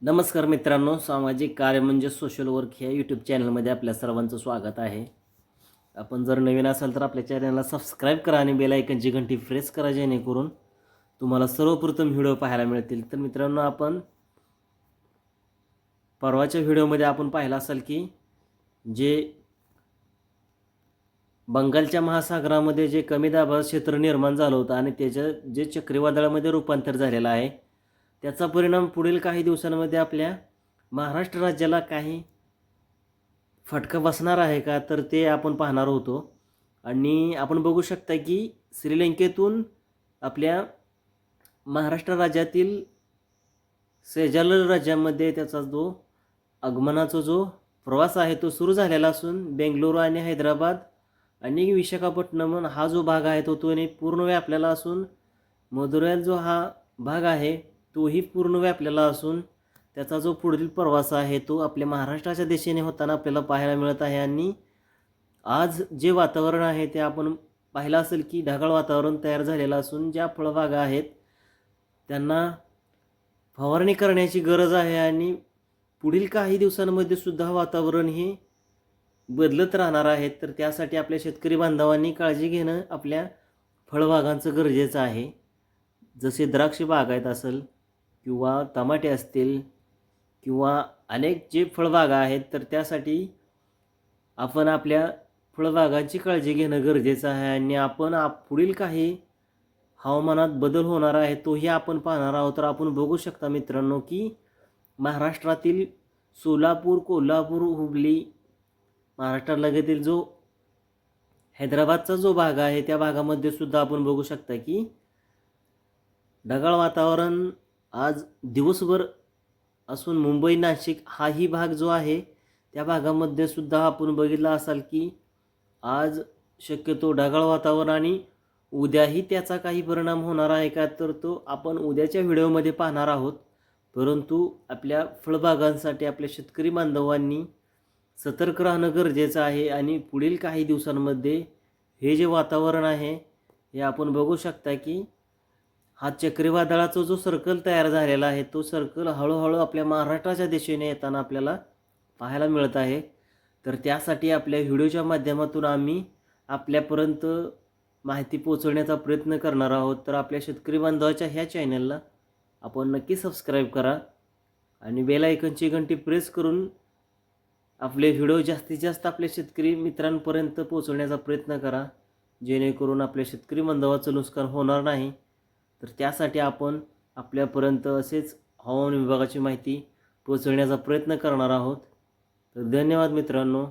नमस्कार मित्रांनो, सामाजिक कार्य म्हणजे सोशल वर्क ह्या यूट्यूब चॅनलमध्ये आपल्या सर्वांचं स्वागत आहे. आपण जर नवीन असाल तर आपल्या चॅनलला सबस्क्राईब करा आणि बेल आयकनची घंटी प्रेस करा, जेणेकरून तुम्हाला सर्वप्रथम व्हिडिओ पाहायला मिळतील. तर मित्रांनो, आपण परवाच्या व्हिडिओमध्ये आपण पाहिलं असेल की जे बंगालच्या महासागरामध्ये जे कमी दाबाचं क्षेत्र निर्माण झालं होतं आणि त्याचं जे चक्रीवादळामध्ये रूपांतर झालेलं आहे, त्याचा परिणाम पुढील काही दिवसांमध्ये आपल्या महाराष्ट्र राज्याला काही फटका बसणार आहे का, तर ते आपण पाहणार होतो. आणि आपण बघू शकता की श्रीलंकेतून आपल्या महाराष्ट्र राज्यातील शेजारील राज्यामध्ये त्याचा जो आगमनाचा जो प्रवास आहे तो सुरू झालेला असून बेंगलुरू आणि हैदराबाद आणि विशाखापट्टणम हा जो भाग आहे तो पूर्ण व्यापलेला असून मदुराईल जो हा भाग आहे तोही पूर्ण व्यापलेला असून त्याचा जो पुढील प्रवास आहे तो आपल्या महाराष्ट्राच्या दिशेने होताना आपल्याला पाहायला मिळत आहे. आणि आज जे वातावरण आहे ते आपण पाहिलं असेल की ढगाळ वातावरण तयार झालेलं असून ज्या फळबागा आहेत त्यांना फवारणी करण्याची गरज आहे आणि पुढील काही दिवसांमध्ये सुद्धा वातावरण हे बदलत राहणार आहे. तर त्यासाठी आपल्या शेतकरी बांधवांनी काळजी घेणं आपल्या फळबागांचं गरजेचं आहे. जसे द्राक्ष बागायत असेल किंवा टमाटे असतील किंवा अनेक जे फळबागा आहेत, तर त्यासाठी आपण आपल्या फळबागांची काळजी घेणं गरजेचं आहे. आणि आपण पुढील काही हवामानात बदल होणार आहे तोही आपण पाहणार आहोत. तर आपण बघू शकता मित्रांनो की महाराष्ट्रातील सोलापूर, कोल्हापूर, हुबली, महाराष्ट्रालगतील जो हैदराबादचा जो भाग आहे त्या भागामध्ये सुद्धा आपण बघू शकता की ढगाळ वातावरण आज दिवसभर असून मुंबई, नाशिक हाही भाग जो आहे त्या भागामध्ये सुद्धा आपण बघितलं असाल की आज शक्यतो ढगाळ वातावरण आणि उद्याही त्याचा काही परिणाम होणार आहे का, तर तो आपण उद्याच्या व्हिडिओमध्ये पाहणार आहोत. परंतु आपल्या फळबागांसाठी आपल्या शेतकरी बांधवांनी सतर्क राहणं गरजेचं आहे. आणि पुढील काही दिवसांमध्ये हे जे वातावरण आहे हे आपण बघू शकता की हा चक्रीवादळाचा जो सर्कल तयार झालेला आहे तो सर्कल हळूहळू आपल्या महाराष्ट्राच्या दिशेने येताना आपल्याला पाहायला मिळत आहे. तर त्यासाठी आपल्या व्हिडिओच्या माध्यमातून आम्ही आपल्यापर्यंत माहिती पोहोचवण्याचा प्रयत्न करणार आहोत. तर आपल्या शेतकरी बांधवाच्या ह्या चॅनलला आपण नक्की सबस्क्राईब करा आणि बेल आयकनची घंटी प्रेस करून आपले व्हिडिओ जास्तीत जास्त आपल्या शेतकरी मित्रांपर्यंत पोहोचवण्याचा प्रयत्न करा, जेणेकरून आपल्या शेतकरी बांधवाचं नुकसान होणार नाही. तर त्यासाठी आपण आपल्यापर्यंत असेच हवामान विभागाची माहिती पोहोचवण्याचा प्रयत्न करणार आहोत. तर धन्यवाद मित्रांनो.